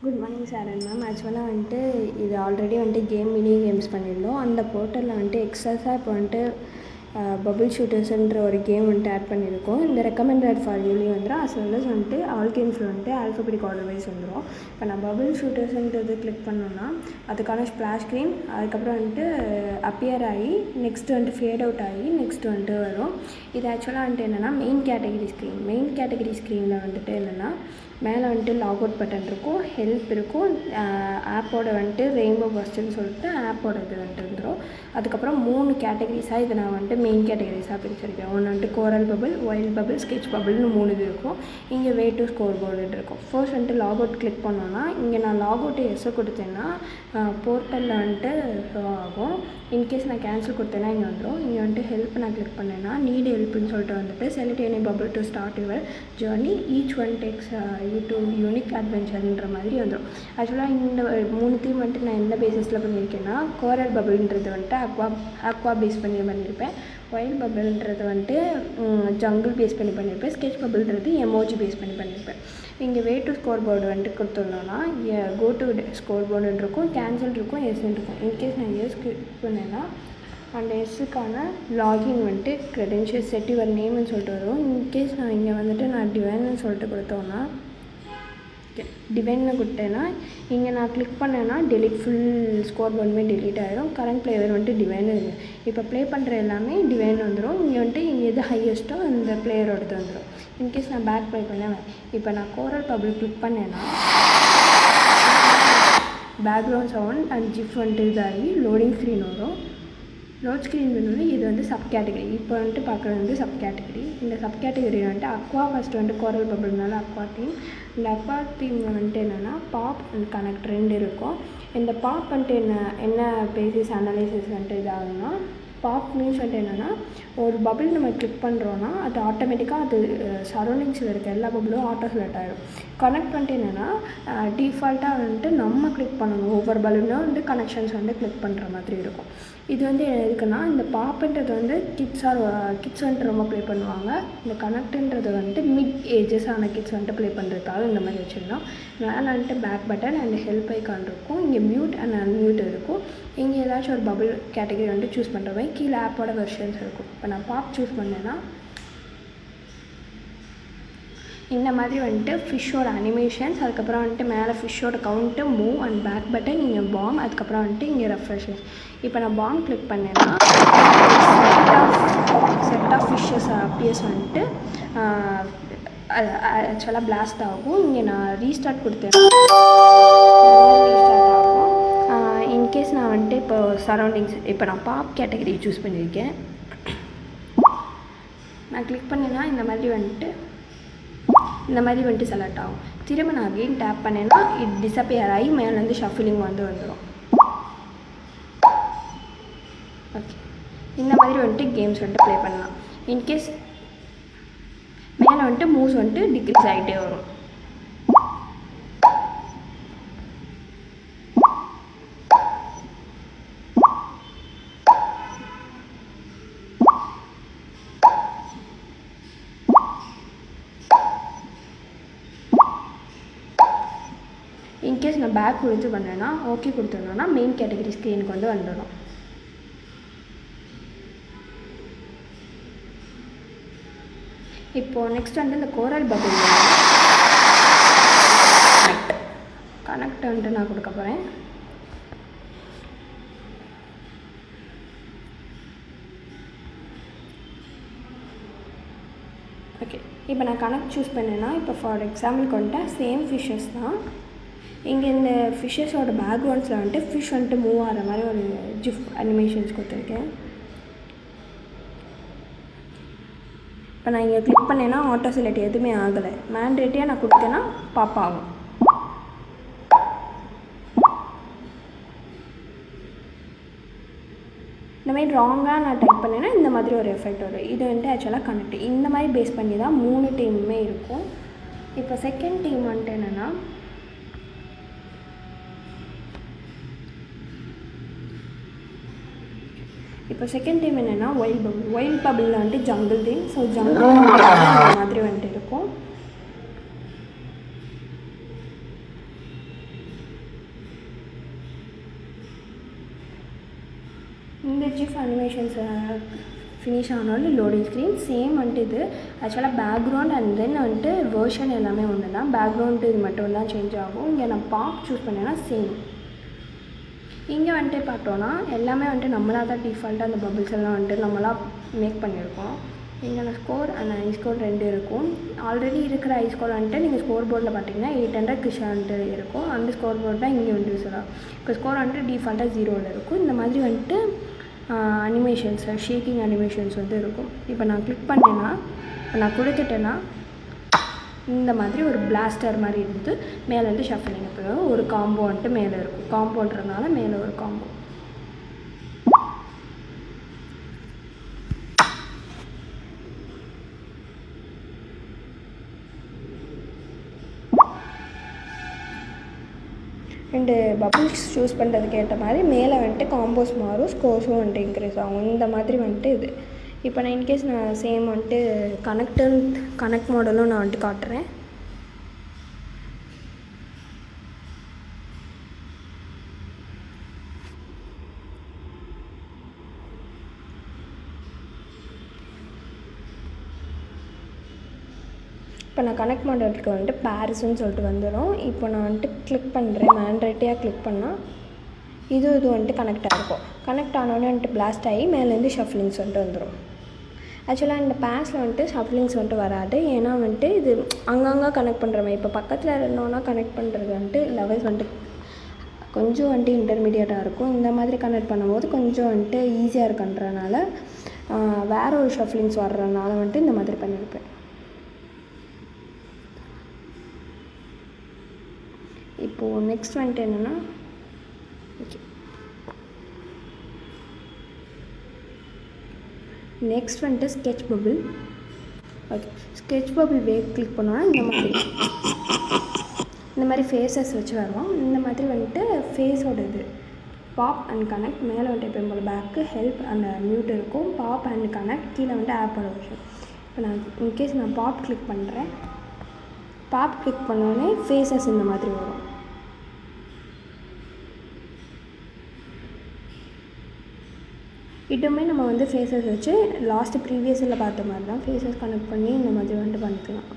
Good morning sir and ma'am. ஆக்சுவலாக வந்துட்டு இது ஆல்ரெடி வந்துட்டு மினி கேம்ஸ் பண்ணியிருந்தோம். அந்த போர்ட்டலில் வந்துட்டு எக்ஸ்ட்ராஸாக இப்போ வந்துட்டு பபுள் ஷூட்டர்ஸ்ன்ற ஒரு கேம் வந்துட்டு ஆட் பண்ணியிருக்கோம். இந்த ரெக்கமெண்டட் ஃபார் யூலி வந்துடும். அஸ் வெல் அஸ் வந்துட்டு ஆல் கேம்ஸில் வந்துட்டு ஆல்ஃபபெட்டிக் ஆர்டர் வைஸ் வந்துடும். இப்போ நான் பபுள் ஷூட்டர்ஸ்ன்றது கிளிக் பண்ணோன்னா அதுக்கான ஸ்ப்ளாஷ் ஸ்க்ரீன், அதுக்கப்புறம் வந்துட்டு அப்பியர் ஆகி நெக்ஸ்ட்டு வந்துட்டு ஃபேட் அவுட் ஆகி நெக்ஸ்ட்டு வந்துட்டு வரும். இது ஆக்சுவலாக வந்துட்டு என்னென்னா மெயின் கேட்டகரி ஸ்க்ரீனில் வந்துட்டு என்னென்னா மேலே வந்துட்டு லாக் அவுட் பட்டன் இருக்கும், ஹெல்ப் இருக்கும், ஆப்போட வந்துட்டு ரெயின்போ பஸ்ட்டுன்னு சொல்லிட்டு ஆப்போட இது வந்துட்டு வந்துடும். அதுக்கப்புறம் 3 கேட்டகரிஸாக இதை நான் வந்துட்டு மெயின் கேட்டகரிஸாக பிரிச்சிருக்கேன். ஒன்று வந்துட்டு கோரல் பபிள், வைல்ட் பபிள், ஸ்கெட்ச் பபிள்னு 3 இது இருக்கும். இங்கே வே டு ஸ்கோர் போர்டுன்னு இருக்கும். ஃபர்ஸ்ட் வந்துட்டு லாக் அவுட் கிளிக் பண்ணோன்னா இங்கே நான் லாக் அவுட்டு எஸ்ஸை கொடுத்தேன்னா போர்ட்டலில் வந்துட்டு ஷோ ஆகும். இன்கேஸ் நான் கேன்சல் கொடுத்தேன்னா இங்கே வந்துடும். இங்கே வந்துட்டு ஹெல்ப் நான் கிளிக் பண்ணேன்னா நீட் ஹெல்ப்னு சொல்லிட்டு வந்துட்டு select any bubble to start your journey, each one takes you unique அட்வென்ச்சர்ன்ற மாதிரி வந்துடும். ஆக்சுவலாக இந்த 3 வந்துட்டு நான் என்ன பேசிஸில் பண்ணியிருக்கேன்னா கோரல் பபிள்ன்றது வந்துட்டு அக்வா பேஸ் பண்ணி பண்ணியிருப்பேன். வைல்ட் பபிள்ன்றது வந்துட்டு ஜங்கிள் பேஸ் பண்ணி பண்ணியிருப்பேன். ஸ்கெட்ச் பபிள்ன்றது எமோஜி பேஸ் பண்ணி பண்ணியிருப்பேன். இங்கே வே டு ஸ்கோர் போர்டு வந்துட்டு கொடுத்துருந்தோன்னா கோ டு ஸ்கோர் போர்டுன்னு இருக்கும், கேன்சல் இருக்கும், எஸ்ன்னு இருக்கும். இன்கேஸ் நான் எஸ் கிளிக் பண்ணேன்னா அந்த எஸ்ஸுக்கான லாகின் வந்துட்டு க்ரெடென்ஷியல் செட் யுவர் நேம்னு சொல்லிட்டு வரும். இன்கேஸ் நான் இங்கே வந்துட்டு நான் டிவைன்னு சொல்லிட்டு கொடுத்தோன்னா டிவைனில் கொடுத்தேன்னா இங்கே நான் கிளிக் பண்ணேன்னா டெலிட் ஃபுல் ஸ்கோர் போர்டுமே டெலிட் ஆகிடும். கரண்ட் பிளேயர் வந்துட்டு டிவைனு இருக்குது. இப்போ ப்ளே பண்ணுற எல்லாமே டிவைன் வந்துடும். இங்கே வந்துட்டு இங்கே எது ஹையஸ்ட்டோ அந்த பிளேயரோடது வந்துடும். இன்கேஸ் நான் பேக் ப்ளே பண்ணேன், இப்போ நான் கோரல் பபிள் கிளிக் பண்ணேன்னா பேக்ரவுண்ட் சவுண்ட் அண்ட் ஜிஃப் வந்துட்டு இதாகி லோடிங் ஸ்க்ரீன் வரும். லோட் ஸ்க்ரீன் வேணும்னா இது வந்து சப் கேட்டகரி. இப்போ வந்துட்டு பார்க்குறது வந்து சப் கேட்டகரி. இந்த சப் கேட்டகரி வந்துட்டு அக்வா ஃபஸ்ட்டு வந்துட்டு கோரல் பபிள்னால அக்வா டீம். இந்த அக்வா டீமில் வந்துட்டு என்னென்னா பாப் அண்ட் கனெக்ட் 2 இருக்கும். இந்த பாப் வந்துட்டு என்ன பேசிஸ் அனலைசிஸ் வந்துட்டு இதாகுன்னா பாப் மீன்ஸ் வந்துட்டு என்னென்னா ஒரு பபிள் நம்ம கிளிக் பண்ணுறோன்னா அது ஆட்டோமேட்டிக்காக அது சரௌண்டிங்ஸில் இருக்க எல்லா பபிளும் ஆட்டோ செலக்ட் ஆகிடும். கனெக்ட் வந்துட்டு என்னென்னா டிஃபால்ட்டாக வந்துட்டு நம்ம கிளிக் பண்ணணும். ஒவ்வொரு பலூனும் வந்து கனெக்ஷன்ஸ் வந்து கிளிக் பண்ணுற மாதிரி இருக்கும். இது வந்து எதுக்குன்னா இந்த பாப்புன்றது வந்து கிட்ஸ் வந்துட்டு ரொம்ப ப்ளே பண்ணுவாங்க. இந்த கனெக்டுன்றது வந்துட்டு மிட் ஏஜஸான கிட்ஸ் வந்துட்டு ப்ளே பண்ணுறதுக்காக இந்த மாதிரி வச்சுருந்தோம். மேலே வந்துட்டு back button and help icon இருக்கும். இங்கே மியூட் அண்ட் அன்மியூட் இருக்கும். இங்கே ஏதாச்சும் ஒரு பபிள் கேட்டகரி வந்துட்டு சூஸ் பண்ணுற மாதிரி கீழே ஆப்போட வெர்ஷன்ஸ் இருக்கும். இப்போ நான் பாப் சூஸ் பண்ணேன்னா இந்த மாதிரி வந்துட்டு ஃபிஷ்ஷோட அனிமேஷன்ஸ், அதுக்கப்புறம் வந்துட்டு மேலே ஃபிஷ்ஷோட count, move and back button, இங்கே பாம், அதுக்கப்புறம் வந்துட்டு இங்கே ரெஃப்ரெஷஸ். இப்போ நான் பாம் கிளிக் பண்ணேன்னா செட் ஆஃப் ஃபிஷ்ஷஸ் அப்பியர்ஸ் வந்துட்டு ஆக்சுவலாக பிளாஸ்ட் ஆகும். இங்கே நான் ரீஸ்டார்ட் கொடுத்தேன், ரீஸ்டார்ட் ஆகும். இன்கேஸ் நான் வந்துட்டு இப்போ சரௌண்டிங்ஸ் இப்போ நான் பாப் கேட்டகரி சூஸ் பண்ணியிருக்கேன். நான் கிளிக் பண்ணேன்னா இந்த மாதிரி வந்துட்டு செலக்ட் ஆகும். திரும்ப நான் அகெயின் டேப் பண்ணேன்னா இது டிஸப்பியர் ஆகி மேலேருந்து ஷஃபிலிங் வந்துடும். ஓகே, இந்த மாதிரி வந்துட்டு கேம்ஸ் வந்துட்டு ப்ளே பண்ணலாம். இன்கேஸ் மேலே வந்துட்டு மூவ்ஸ் வந்துட்டு டிக்ரீஸ் ஆகிட்டே வரும். இன்கேஸ் நான் பேக் கொடுத்து பண்ணேன்னா ஓகே கொடுத்துருந்தோன்னா மெயின் கேட்டகரி ஸ்க்ரீனுக்கு வந்து வந்துடும். இப்போது நெக்ஸ்ட் வந்து இந்த கோரல் பபிள் கனெக்ட் வந்துட்டு நான் கொடுக்க போகிறேன். ஓகே, இப்போ நான் கனெக்ட் சூஸ் பண்ணேன்னா இப்போ ஃபார் எக்ஸாம்பிளுக்கு வந்துட்டு சேம் ஃபிஷ்ஷஸ் தான். இங்கே இந்த ஃபிஷ்ஷஸோட பேக்ரவுண்ட்ஸில் வந்துட்டு ஃபிஷ் வந்துட்டு மூவ் ஆகிற மாதிரி ஒரு ஜிஃப் அனிமேஷன்ஸ் கொடுத்துருக்கேன். இப்போ நான் இங்கே கிளிக் பண்ணேன்னா ஆட்டோ செலக்ட் எதுவுமே ஆகலை. மேண்டேட்டியாக நான் கொடுத்தேன்னா பாப் ஆகும். இந்த மாதிரி ராங்காக நான் டைப் பண்ணேன்னா இந்த மாதிரி ஒரு எஃபெக்ட் வரும். இது வந்துட்டு ஆக்சுவலாக கனெக்ட் இந்த மாதிரி பேஸ் பண்ணி தான் 3 டீமுமே இருக்கும். இப்போ செகண்ட் டீம் வந்துட்டு என்னென்னா இப்போ செகண்ட் டைம் என்னென்னா வைல்ட் பபிளில் வந்துட்டு ஜங்கிள் தீம். ஸோ ஜங்கிள் மாதிரி வந்துட்டு இருக்கும். இந்த ஜிஃப் அனிமேஷன்ஸ் ஃபினிஷ் ஆனாலும் லோடிங் ஸ்க்ரீன் சேம் வந்துட்டு இது ஆக்சுவலாக பேக்ரவுண்ட் அண்ட் தென் வந்துட்டு வேர்ஷன் எல்லாமே ஒன்று தான். பேக்ரவுண்டு இது மட்டும் தான் சேஞ்ச் ஆகும். இங்கே நான் பாப் சூஸ் பண்ணேன்னா சேம். இங்கே வந்துட்டு பார்த்தோன்னா எல்லாமே வந்துட்டு நம்மளாக தான் டிஃபால்ட்டாக அந்த பபிள்ஸ் எல்லாம் வந்துட்டு நம்மளாக மேக் பண்ணியிருக்கோம். இங்கே நான் ஸ்கோர் அண்ட் ஐ ஸ்கோர் 2 இருக்கும். ஆல்ரெடி இருக்கிற ஐ ஸ்கோர் வந்துட்டு நீங்கள் ஸ்கோர் போர்டில் பார்த்தீங்கன்னா 800 கிஷா வந்துட்டு இருக்கும். அந்த ஸ்கோர் போர்டு தான் இங்கே வந்து யூஸ் ஆகும். இப்போ ஸ்கோர் வந்துட்டு டிஃபால்ட்டாக 0ல் இருக்கும். இந்த மாதிரி வந்துட்டு அனிமேஷன்ஸ் ஷேக்கிங் அனிமேஷன்ஸ் வந்து இருக்கும். இப்போ நான் கிளிக் பண்ணேன்னா நான் கொடுத்துட்டேன்னா இந்த மாதிரி ஒரு பிளாஸ்டர் மாதிரி இருந்து மேலேருந்து ஷஃபிலிங். இப்போ ஒரு காம்போ வந்துட்டு மேலே இருக்கும். காம்போன்றதுனால மேலே ஒரு காம்போ. அண்டு பபிள்ஸ் சூஸ் பண்ணுறதுக்கு ஏற்ற மாதிரி மேலே வந்துட்டு காம்போஸ் மாறும், ஸ்கோர்ஸும் வந்துட்டு இன்க்ரீஸ் ஆகும். இந்த மாதிரி வந்துட்டு இது. இப்போ நான் இன்கேஸ் நான் சேம் வந்துட்டு கனெக்ட் மாடலும் நான் வந்துட்டு காட்டுறேன். இப்போ நான் கனெக்ட் மாடலுக்கு வந்துட்டு பாரிஸ்ன்னு சொல்லிட்டு வந்துடும். இப்போ நான் வந்துட்டு கிளிக் பண்ணுறேன். மேண்ட்ரைட்டியாக கிளிக் பண்ணால் இது வந்துட்டு கனெக்ட் ஆகிருக்கும். கனெக்ட் ஆனோடனே வந்துட்டு பிளாஸ்ட் ஆகி மேலேருந்து ஷஃப்லிங்ஸ் வந்துட்டு வந்துடும். ஆக்சுவலாக இந்த பேஸில் வந்துட்டு ஷஃப்லிங்ஸ் வந்துட்டு வராது. ஏன்னா வந்துட்டு இது அங்கங்கே கனெக்ட் பண்ணுற மாதிரி. இப்போ பக்கத்தில் இருந்தோன்னா கனெக்ட் பண்ணுறது வந்துட்டு லெவல்ஸ் வந்துட்டு கொஞ்சம் வந்துட்டு இன்டர்மீடியட்டாக இருக்கும். இந்த மாதிரி கனெக்ட் பண்ணும்போது கொஞ்சம் வந்துட்டு ஈஸியாக இருக்குன்றனால வேறு ஒரு ஷஃப்லிங்ஸ் வர்றதுனால வந்துட்டு இந்த மாதிரி பண்ணியிருப்பேன். இப்போது நெக்ஸ்ட் வந்துட்டு என்னென்னா ஓகே நெக்ஸ்ட் வந்துட்டு sketch bubble. Okay sketch bubble click பண்ணோன்னா இந்த மாதிரி ஃபேஸஸ் வச்சு வரும். இந்த மாதிரி வந்துட்டு ஃபேஸோட இது பாப் அண்ட் கனெக்ட். மேலே வந்துட்டு எப்போ போல் பேக்கு ஹெல்ப் அண்ட் மியூட் இருக்கும். பாப் அண்ட் கனெக்ட் கீழே வந்துட்டு ஆப்போட விஷயம். இப்போ நான் இன்கேஸ் நான் பாப் கிளிக் பண்ணுறேன். பாப் கிளிக் பண்ணோடனே ஃபேஸஸ் இந்த மாதிரி வரும். இதுவுமே நம்ம வந்து ஃபேஸஸ் வச்சு லாஸ்ட்டு ப்ரீவியஸில் பார்த்த மாதிரி தான் ஃபேஸஸ் கனெக்ட் பண்ணி இந்த மாதிரி வந்துட்டு பண்ணிக்கலாம்.